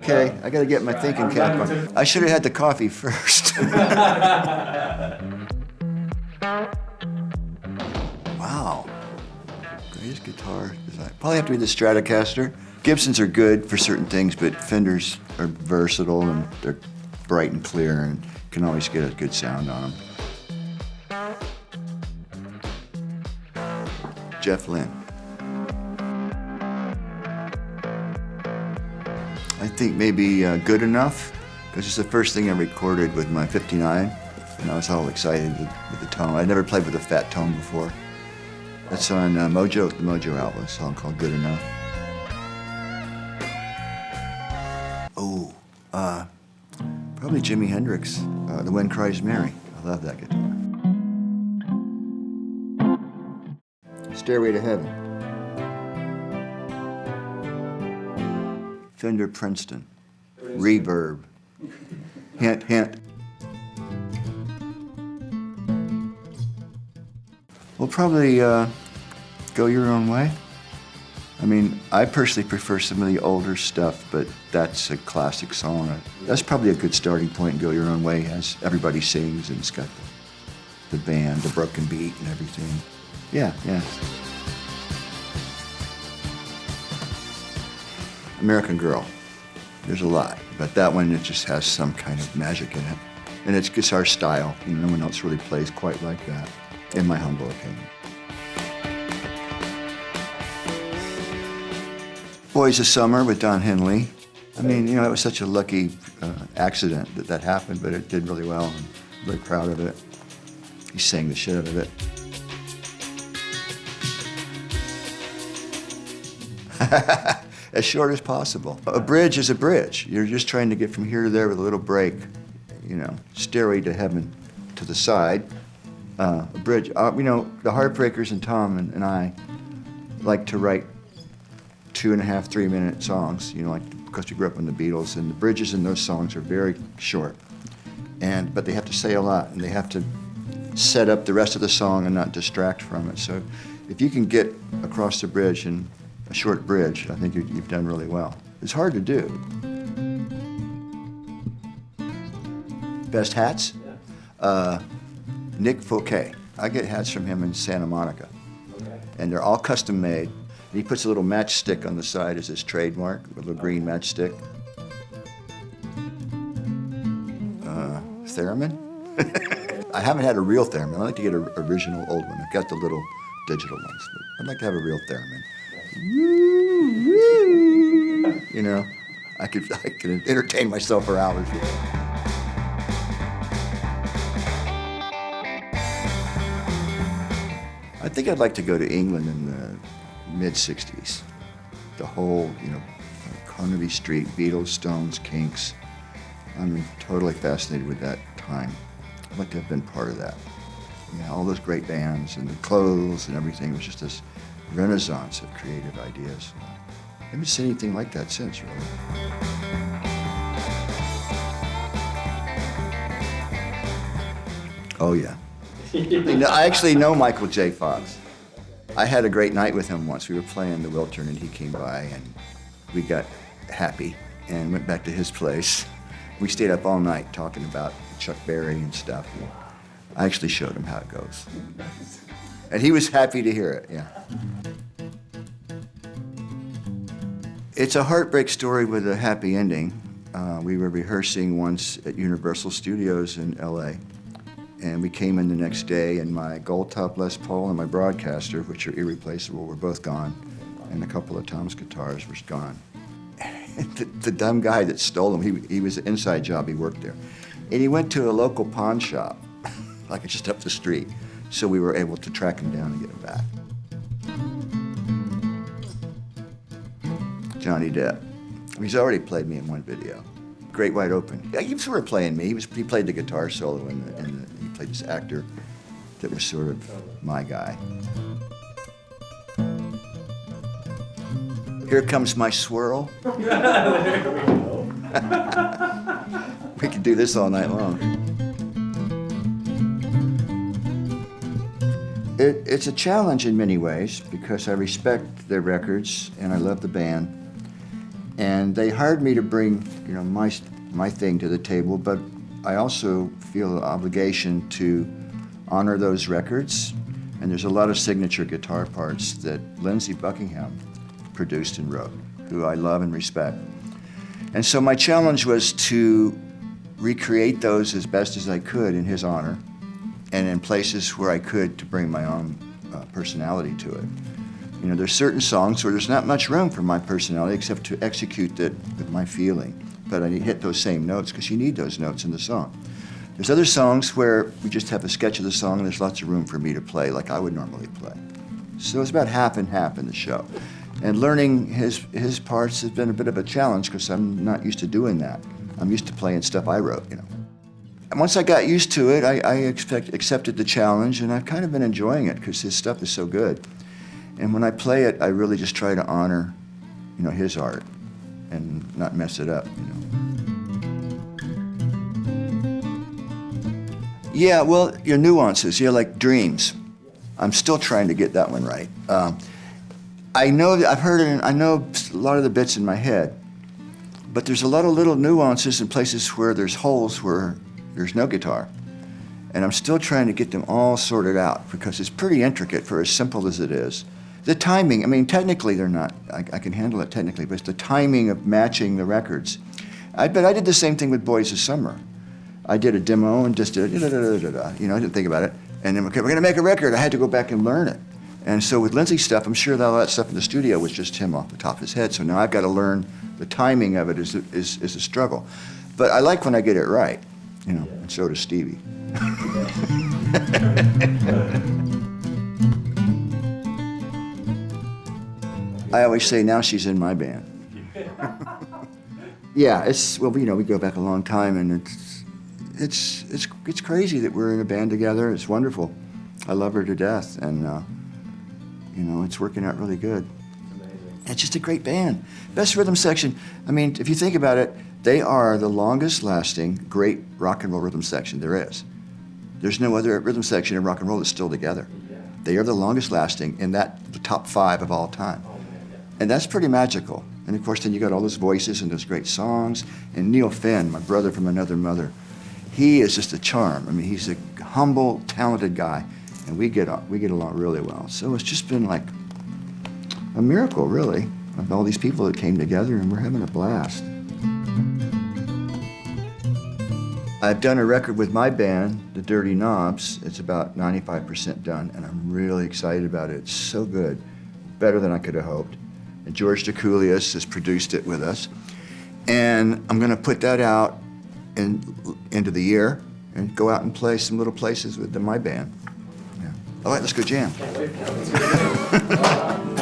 Okay, I gotta get my thinking cap on. I should have had the coffee first. Wow. Greatest guitar design. Probably have to be the Stratocaster. Gibsons are good for certain things, but Fenders are versatile and they're bright and clear and can always get a good sound on them. Jeff Lynne. I think maybe Good Enough, because it's the first thing I recorded with my 59, and I was all excited with the tone. I'd never played with a fat tone before. That's on Mojo, the Mojo album, a song called Good Enough. Oh, probably Jimi Hendrix, The Wind Cries Mary. I love that guitar. Stairway to Heaven. Fender Princeton. Reverb. Hint, hint. We'll probably Go Your Own Way. I mean, I personally prefer some of the older stuff, but that's a classic song. That's probably a good starting point, Go Your Own Way, as everybody sings and it's got the band, the broken beat and everything. Yeah. American Girl. There's a lot, but that one, it just has some kind of magic in it. And it's guitar style. No one else really plays quite like that, in my humble opinion. Boys of Summer with Don Henley. I mean, it was such a lucky accident that happened, but it did really well. I'm very proud of it. He sang the shit out of it. As short as possible. A bridge is a bridge. You're just trying to get from here to there with a little break. Stairway to Heaven to the side. A bridge. The Heartbreakers and Tom and I like to write 2.5, 3-minute songs, because we grew up on the Beatles, and the bridges in those songs are very short. But they have to say a lot, and they have to set up the rest of the song and not distract from it. So if you can get across the bridge in a short bridge, I think you've done really well. It's hard to do. Best hats? Yeah. Nick Fouquet. I get hats from him in Santa Monica. Okay. And they're all custom made. He puts a little matchstick on the side as his trademark, a little green matchstick. Theremin? I haven't had a real theremin. I'd like to get an original old one. I've got the little digital ones, but I'd like to have a real theremin. I could entertain myself for hours. I think I'd like to go to England in the mid-'60s. The whole, Carnaby Street, Beatles, Stones, Kinks. I'm totally fascinated with that time. I'd like to have been part of that. All those great bands and the clothes and everything. It was just this renaissance of creative ideas. I haven't seen anything like that since, really. Oh, yeah. I actually know Michael J. Fox. I had a great night with him once. We were playing the Wiltern, and he came by, and we got happy and went back to his place. We stayed up all night talking about Chuck Berry and stuff. And I actually showed him how it goes. And he was happy to hear it, yeah. It's a heartbreak story with a happy ending. We were rehearsing once at Universal Studios in LA. And we came in the next day, and my gold top Les Paul and my broadcaster, which are irreplaceable, were both gone. And a couple of Tom's guitars were gone. And the dumb guy that stole them, he was an inside job, he worked there. And he went to a local pawn shop, like just up the street. So we were able to track him down and get him back. Johnny Depp. He's already played me in one video. Great Wide Open. Yeah, he was sort of playing me. He played the guitar solo, and he played this actor that was sort of my guy. Here Comes My Swirl. There we go. We could do this all night long. It's a challenge in many ways because I respect their records and I love the band. And they hired me to bring, you know, my thing to the table, but I also feel an obligation to honor those records. And there's a lot of signature guitar parts that Lindsey Buckingham produced and wrote, who I love and respect. And so my challenge was to recreate those as best as I could in his honor, and in places where I could to bring my own personality to it. You know, there's certain songs where there's not much room for my personality except to execute it with my feeling. But I hit those same notes because you need those notes in the song. There's other songs where we just have a sketch of the song and there's lots of room for me to play like I would normally play. So it's about half and half in the show. And learning his parts has been a bit of a challenge because I'm not used to doing that. I'm used to playing stuff I wrote, you know. And once I got used to it, I accepted the challenge, and I've kind of been enjoying it because his stuff is so good. And when I play it, I really just try to honor, you know, his art and not mess it up, you know. Yeah, well, your nuances, yeah, like dreams. I'm still trying to get that one right. I know that I've heard it, and I know a lot of the bits in my head, but there's a lot of little nuances in places where there's holes where there's no guitar. And I'm still trying to get them all sorted out because it's pretty intricate for as simple as it is. The timing, I mean, technically they're not, I can handle it technically, but it's the timing of matching the records. But I did the same thing with Boys of Summer. I did a demo and just did da-da-da-da-da-da. You know, I didn't think about it. And then, okay, we're gonna make a record. I had to go back and learn it. And so with Lindsey's stuff, I'm sure that all that stuff in the studio was just him off the top of his head. So now I've got to learn the timing of it is a struggle. But I like when I get it right, you know, and so does Stevie. I always say now she's in my band. Yeah, it's, well, you know, we go back a long time, and it's crazy that we're in a band together. It's wonderful. I love her to death, and you know, it's working out really good. Amazing. It's just a great band. Best rhythm section. I mean, if you think about it, they are the longest lasting great rock and roll rhythm section there is. There's no other rhythm section in rock and roll that's still together. Yeah. They are the longest lasting in the top 5 of all time. Oh, man, yeah. And that's pretty magical. And of course, then you got all those voices and those great songs. And Neil Finn, my brother from another mother, he is just a charm. I mean, he's a humble, talented guy, and we get along really well. So it's just been like a miracle, really, of all these people that came together, and we're having a blast. I've done a record with my band, the Dirty Knobs. It's about 95% done, and I'm really excited about it. It's so good, better than I could have hoped. And George DeCoulius has produced it with us. And I'm gonna put that out into the year and go out and play some little places with my band. Yeah. All right, let's go jam. Can't wait. Let's go.